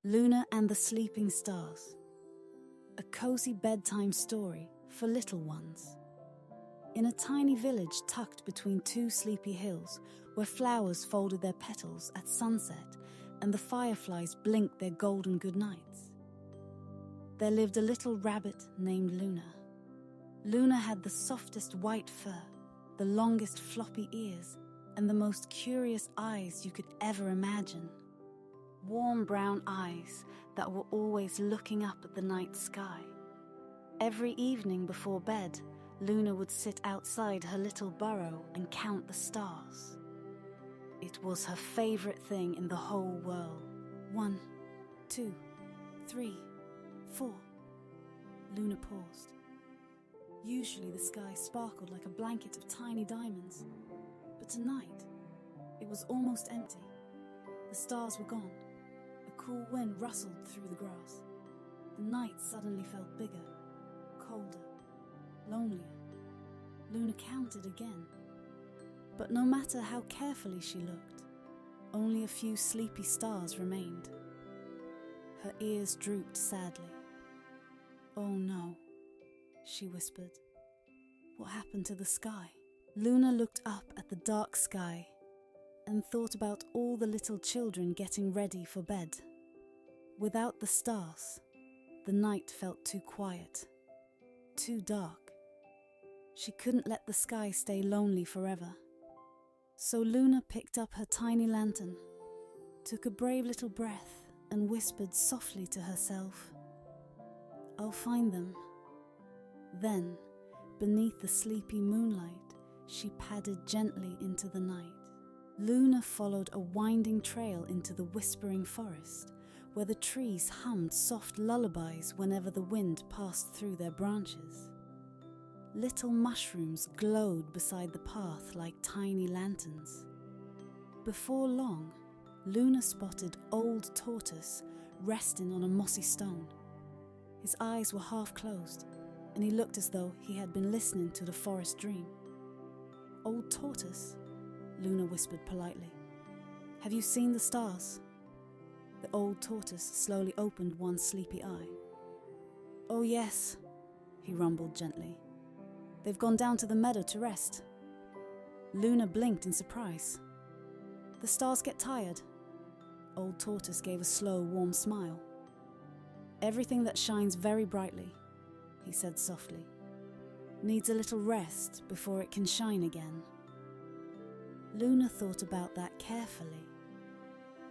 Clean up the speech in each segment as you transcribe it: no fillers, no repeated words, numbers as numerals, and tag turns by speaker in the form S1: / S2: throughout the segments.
S1: Luna and the Sleeping Stars. A cozy bedtime story for little ones. In a tiny village tucked between two sleepy hills, where flowers folded their petals at sunset and the fireflies blinked their golden goodnights, there lived a little rabbit named Luna. Luna had the softest white fur, the longest floppy ears, and the most curious eyes you could ever imagine. Warm brown eyes that were always looking up at the night sky. Every evening before bed, Luna would sit outside her little burrow and count the stars. It was her favorite thing in the whole world. 1, 2, 3, 4. Luna paused. Usually the sky sparkled like a blanket of tiny diamonds, but tonight it was almost empty. The stars were gone. A cool wind rustled through the grass. The night suddenly felt bigger, colder, lonelier. Luna counted again. But no matter how carefully she looked, only a few sleepy stars remained. Her ears drooped sadly. "Oh no," she whispered. "What happened to the sky?" Luna looked up at the dark sky and thought about all the little children getting ready for bed. Without the stars, the night felt too quiet, too dark. She couldn't let the sky stay lonely forever. So Luna picked up her tiny lantern, took a brave little breath, and whispered softly to herself, "I'll find them." Then, beneath the sleepy moonlight, she padded gently into the night. Luna followed a winding trail into the whispering forest, where the trees hummed soft lullabies whenever the wind passed through their branches. Little mushrooms glowed beside the path like tiny lanterns. Before long, Luna spotted Old Tortoise resting on a mossy stone. His eyes were half closed, and he looked as though he had been listening to the forest dream. "Old Tortoise," Luna whispered politely, "have you seen the stars?" The old tortoise slowly opened one sleepy eye. "Oh yes," he rumbled gently. "They've gone down to the meadow to rest." Luna blinked in surprise. "The stars get tired." Old Tortoise gave a slow, warm smile. "Everything that shines very brightly," he said softly, "needs a little rest before it can shine again." Luna thought about that carefully.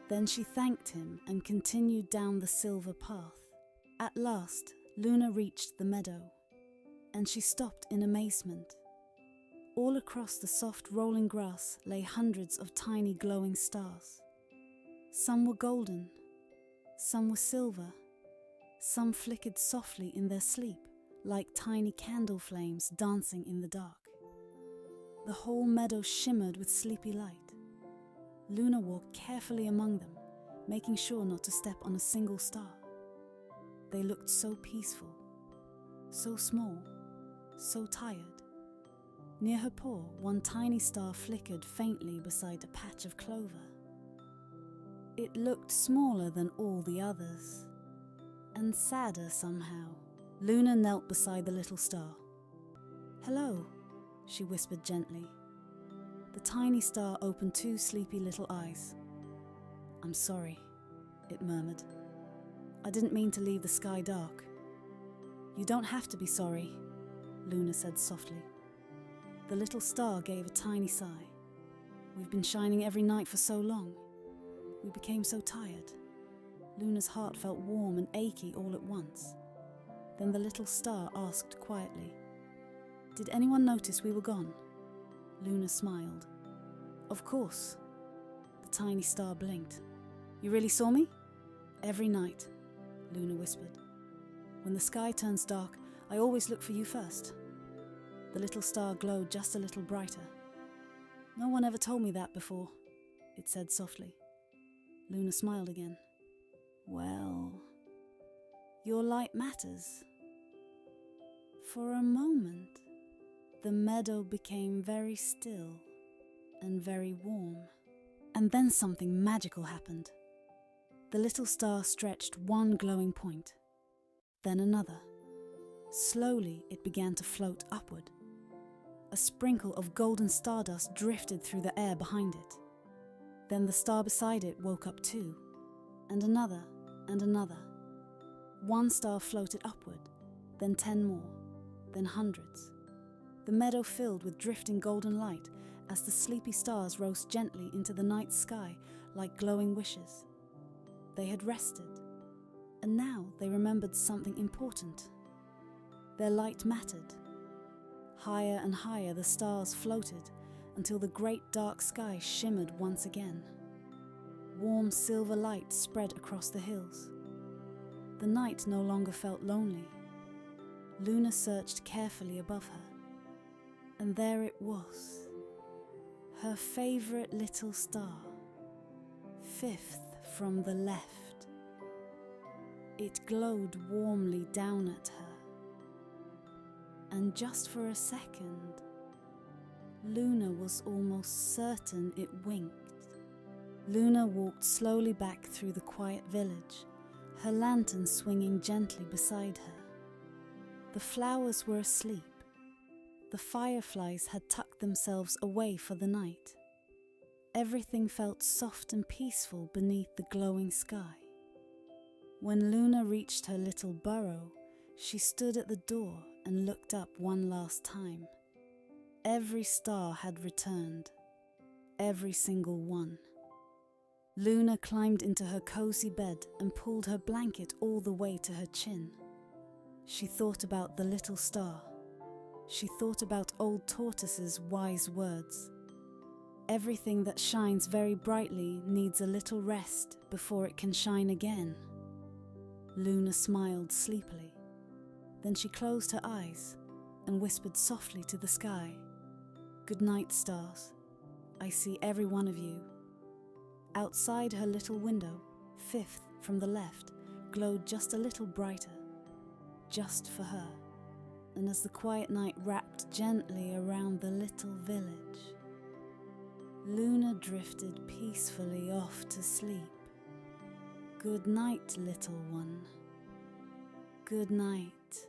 S1: Then she thanked him and continued down the silver path. At last, Luna reached the meadow, and she stopped in amazement. All across the soft rolling grass lay hundreds of tiny glowing stars. Some were golden, some were silver, some flickered softly in their sleep, like tiny candle flames dancing in the dark. The whole meadow shimmered with sleepy light. Luna walked carefully among them, making sure not to step on a single star. They looked so peaceful, so small, so tired. Near her paw, one tiny star flickered faintly beside a patch of clover. It looked smaller than all the others, and sadder somehow. Luna knelt beside the little star. "Hello," she whispered gently. The tiny star opened two sleepy little eyes. "I'm sorry," it murmured. "I didn't mean to leave the sky dark." "You don't have to be sorry," Luna said softly. The little star gave a tiny sigh. "We've been shining every night for so long. We became so tired." Luna's heart felt warm and achy all at once. Then the little star asked quietly, "Did anyone notice we were gone?" Luna smiled. "Of course." The tiny star blinked. "You really saw me?" "Every night," Luna whispered. "When the sky turns dark, I always look for you first." The little star glowed just a little brighter. "No one ever told me that before," it said softly. Luna smiled again. "Well, your light matters." For a moment, the meadow became very still and very warm. And then something magical happened. The little star stretched one glowing point, then another. Slowly it began to float upward. A sprinkle of golden stardust drifted through the air behind it. Then the star beside it woke up too, and another and another. One star floated upward, then 10 more, then hundreds. The meadow filled with drifting golden light as the sleepy stars rose gently into the night sky like glowing wishes. They had rested, and now they remembered something important. Their light mattered. Higher and higher the stars floated until the great dark sky shimmered once again. Warm silver light spread across the hills. The night no longer felt lonely. Luna searched carefully above her, and there it was, her favorite little star, 5th from the left. It glowed warmly down at her, and just for a second, Luna was almost certain it winked. Luna walked slowly back through the quiet village, her lantern swinging gently beside her. The flowers were asleep. The fireflies had tucked themselves away for the night. Everything felt soft and peaceful beneath the glowing sky. When Luna reached her little burrow, she stood at the door and looked up one last time. Every star had returned, every single one. Luna climbed into her cozy bed and pulled her blanket all the way to her chin. She thought about the little star. She thought about old Tortoise's wise words. Everything that shines very brightly needs a little rest before it can shine again. Luna smiled sleepily. Then she closed her eyes and whispered softly to the sky, "Good night, stars. I see every one of you." Outside her little window, 5th from the left, glowed just a little brighter, just for her. And as the quiet night wrapped gently around the little village, Luna drifted peacefully off to sleep. Good night, little one. Good night.